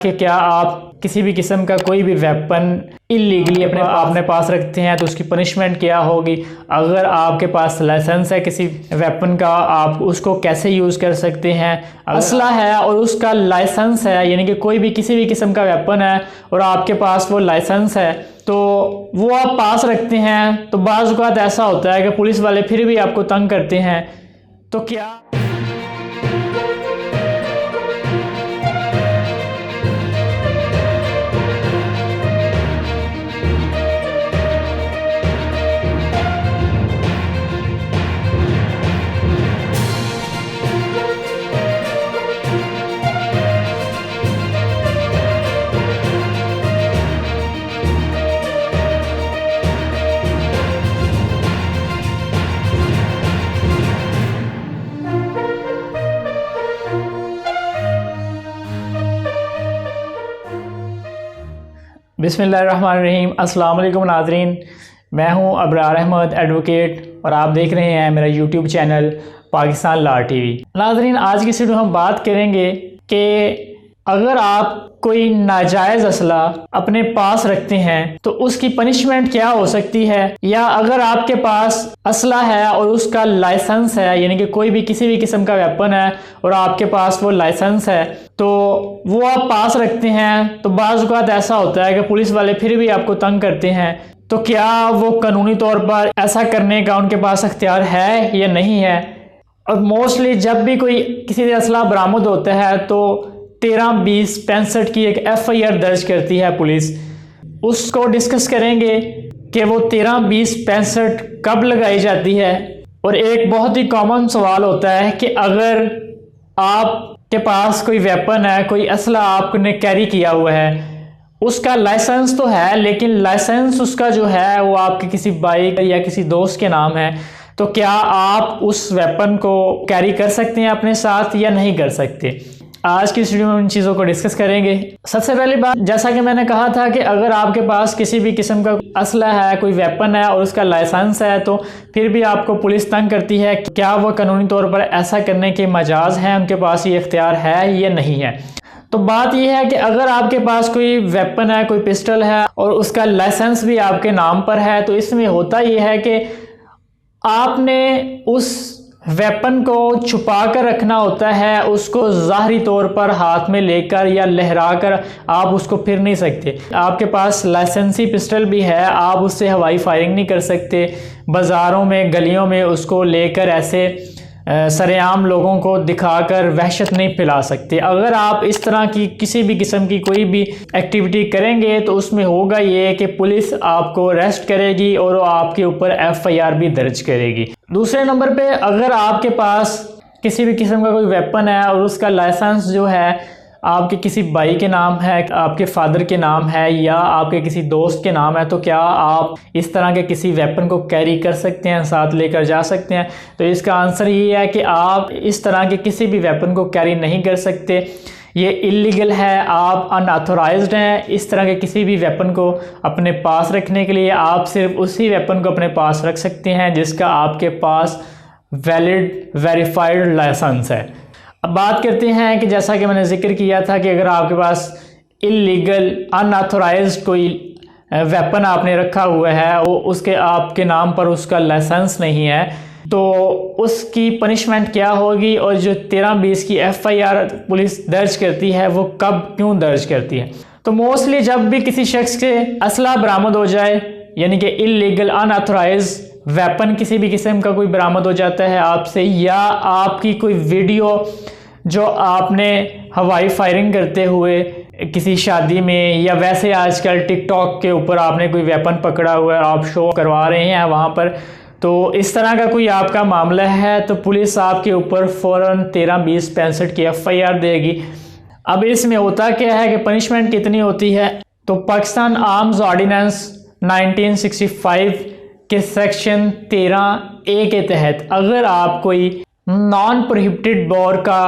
कि क्या आप किसी भी किस्म का कोई भी वेपन इलीगली अपने पास रखते हैं तो उसकी पनिशमेंट क्या होगी। अगर आपके पास लाइसेंस है किसी वेपन का, आप उसको कैसे यूज़ कर सकते हैं। असला है और उसका लाइसेंस है, यानी कि कोई भी किसी भी किस्म का वेपन है और आपके पास वो लाइसेंस है तो वो आप पास रखते हैं, तो बाज़ औक़ात ऐसा होता है कि पुलिस वाले फिर भी आपको तंग करते हैं। तो क्या बिस्मिल्लाहिर्रहमानिर्रहीम। अस्सलाम वालेकुम नाज़रीन, मैं हूं अबरार अहमद एडवोकेट और आप देख रहे हैं मेरा YouTube channel Pakistan law TV. नाज़रीन, आज की वीडियो हम बात करेंगे कि अगर आप कोई नाजायज़ असला अपने पास रखते हैं तो उसकी पनिशमेंट क्या हो सकती है, या अगर आपके पास असला है और उसका लाइसेंस है, यानी कि कोई भी किसी भी किस्म का वेपन है और आपके पास वो लाइसेंस है तो वो आप पास रखते हैं, तो बाज़ औक़ात ऐसा होता है कि पुलिस वाले फिर भी आपको तंग करते हैं। तो क्या वो कानूनी तौर पर ऐसा करने का उनके पास अख्तियार है या नहीं है। और मोस्टली जब भी कोई किसी से असला बरामद होता है तो 13-20-65 की एक FIR दर्ज करती है पुलिस। उसको डिस्कस करेंगे कि वो 13-20-65 कब लगाई जाती है। और एक बहुत ही कॉमन सवाल होता है कि अगर आपके पास कोई वेपन है, कोई असला आपने कैरी किया हुआ है, उसका लाइसेंस तो है लेकिन लाइसेंस उसका जो है वो आपके किसी बाइक या किसी दोस्त के नाम है, तो क्या आप उस वेपन को कैरी कर सकते हैं अपने साथ या नहीं कर सकते। आज की इस वीडियो में उन चीज़ों को डिस्कस करेंगे। सबसे पहली बात, जैसा कि मैंने कहा था कि अगर आपके पास किसी भी किस्म का असला है, कोई वेपन है और उसका लाइसेंस है, तो फिर भी आपको पुलिस तंग करती है, क्या वो कानूनी तौर पर ऐसा करने के मजाज हैं, उनके पास ये इख्तियार है या नहीं है। तो बात यह है कि अगर आपके पास कोई वेपन है, कोई पिस्टल है और उसका लाइसेंस भी आपके नाम पर है, तो इसमें होता यह है कि आपने उस वेपन को छुपा कर रखना होता है, उसको ज़ाहरी तौर पर हाथ में लेकर या लहरा कर आप उसको फिर नहीं सकते। आपके पास लाइसेंसी पिस्टल भी है, आप उससे हवाई फायरिंग नहीं कर सकते, बाज़ारों में गलियों में उसको लेकर ऐसे सरेआम लोगों को दिखाकर वहशत नहीं फैला सकते। अगर आप इस तरह की किसी भी किस्म की कोई भी एक्टिविटी करेंगे तो उसमें होगा ये कि पुलिस आपको अरेस्ट करेगी और वो आपके ऊपर FIR भी दर्ज करेगी। दूसरे नंबर पे, अगर आपके पास किसी भी किस्म का कोई वेपन है और उसका लाइसेंस जो है आपके किसी भाई के नाम है, आपके फादर के नाम है या आपके किसी दोस्त के नाम है, तो क्या आप इस तरह के किसी वेपन को कैरी कर सकते हैं, साथ लेकर जा सकते हैं। तो इसका आंसर ये है कि आप इस तरह के किसी भी वेपन को कैरी नहीं कर सकते, ये इलीगल है, आप अनऑथोराइज्ड हैं इस तरह के किसी भी वेपन को अपने पास रखने के लिए। आप सिर्फ उसी वेपन को अपने पास रख सकते हैं जिसका आपके पास वैलिड वेरीफाइड लाइसेंस है। अब बात करते हैं कि जैसा कि मैंने जिक्र किया था कि अगर आपके पास इलीगल अनऑथोराइज्ड कोई वेपन आपने रखा हुआ है, वो उसके आपके नाम पर उसका लाइसेंस नहीं है, तो उसकी पनिशमेंट क्या होगी और जो 13-20 की FIR पुलिस दर्ज करती है वो कब क्यों दर्ज करती है। तो मोस्टली जब भी किसी शख्स के असला बरामद हो जाए, यानी कि इलीगल अनऑथोराइज्ड वेपन किसी भी किस्म का कोई बरामद हो जाता है आपसे, या आपकी कोई वीडियो जो आपने हवाई फायरिंग करते हुए किसी शादी में या वैसे आजकल टिकटॉक के ऊपर आपने कोई वेपन पकड़ा हुआ है, आप शो करवा रहे हैं वहाँ पर, तो इस तरह का कोई आपका मामला है तो पुलिस आपके ऊपर फ़ौरन 13-20-65 की FIR देगी। अब इसमें होता क्या है कि पनिशमेंट कितनी होती है, तो पाकिस्तान आर्म्स ऑर्डिनेंस 1965 के सेक्शन 13A के तहत अगर आप कोई नॉन प्रोहिबिटेड बोर का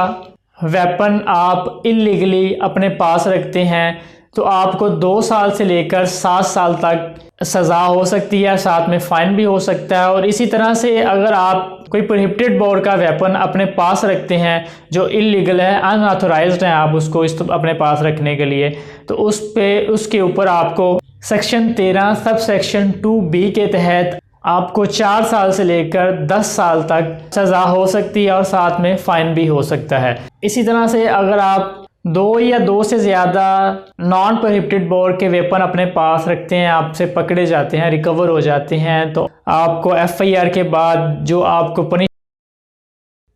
वेपन आप इलीगली अपने पास रखते हैं तो आपको 2 साल से लेकर 7 साल तक सज़ा हो सकती है, साथ में फ़ाइन भी हो सकता है। और इसी तरह से अगर आप कोई प्रोहिबिटेड बोर्ड का वेपन अपने पास रखते हैं जो इलीगल है, अनऑथोराइज्ड है, आप उसको अपने पास रखने के लिए, तो उसके ऊपर आपको सेक्शन 13 सब सेक्शन 2B के तहत आपको 4 साल से लेकर 10 साल तक सज़ा हो सकती है और साथ में फ़ाइन भी हो सकता है। इसी तरह से अगर आप 2 या 2 से ज़्यादा नॉन प्रोहिबिटेड बोर्ड के वेपन अपने पास रखते हैं, आपसे पकड़े जाते हैं, रिकवर हो जाते हैं, तो आपको FIR के बाद जो आपको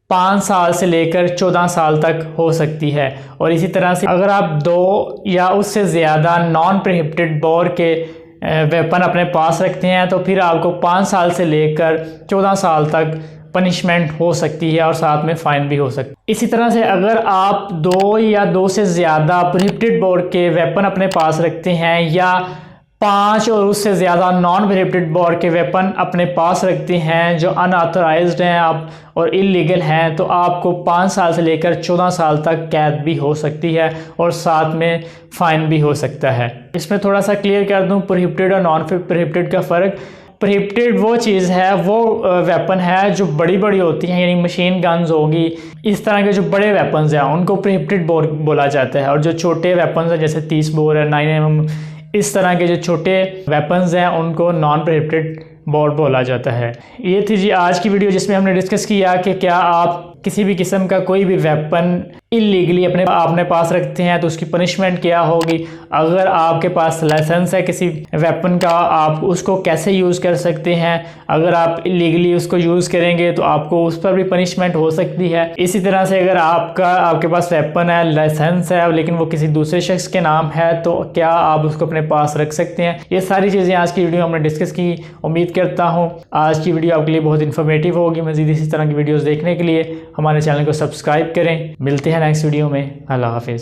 5 साल से लेकर 14 साल तक हो सकती है। और इसी तरह से अगर आप 2 या उससे ज़्यादा नॉन प्रोहिबिटेड बोर्ड के वेपन अपने पास रखते हैं तो फिर आपको 5 साल से लेकर 14 साल तक पनिशमेंट हो सकती है और साथ में फ़ाइन भी हो सकती है। इसी तरह से अगर आप 2 या 2 से ज़्यादा प्रोहिबिटेड बोर्ड के वेपन अपने पास रखते हैं या 5 और उससे ज़्यादा नॉन प्रोहिबिटेड बोर्ड के वेपन अपने पास रखते हैं जो अनऑथोराइज्ड हैं आप और इलीगल हैं, तो आपको 5 साल से लेकर 14 साल तक कैद भी हो सकती है और साथ में फ़ाइन भी हो सकता है। इसमें थोड़ा सा क्लियर कर दूं प्रोहिबिटेड और नॉन प्रोहिबिटेड का फ़र्क। प्रोहिबिटेड वो चीज़ है, वो वेपन है जो बड़ी बड़ी होती हैं, यानी मशीन गन्स होगी, इस तरह के जो बड़े वेपन्स हैं उनको प्रोहिबिटेड बोला जाता है। और जो छोटे वेपन्स हैं जैसे 30 बोर है, 9mm, इस तरह के जो छोटे वेपन्स हैं उनको नॉन प्रोहिबिटेड बोर्ड बोला जाता है। ये थी जी आज की वीडियो जिसमें हमने डिस्कस किया कि क्या आप किसी भी किस्म का कोई भी वेपन इलीगली अपने पास रखते हैं तो उसकी पनिशमेंट क्या होगी। अगर आपके पास लाइसेंस है किसी वेपन का, आप उसको कैसे यूज़ कर सकते हैं। अगर आप इलीगली उसको यूज़ करेंगे तो आपको उस पर भी पनिशमेंट हो सकती है। इसी तरह से अगर आपके पास वेपन है, लाइसेंस है, लेकिन वो किसी दूसरे शख्स के नाम है, तो क्या आप उसको अपने पास रख सकते हैं। ये सारी चीज़ें आज की वीडियो हमने डिस्कस की। उम्मीद करता हूँ आज की वीडियो आपके लिए बहुत इन्फॉर्मेटिव होगी। मज़ीद इसी तरह की वीडियोज़ देखने के लिए हमारे चैनल को सब्सक्राइब करें। मिलते हैं नेक्स्ट वीडियो में। अल्लाह हाफिज़।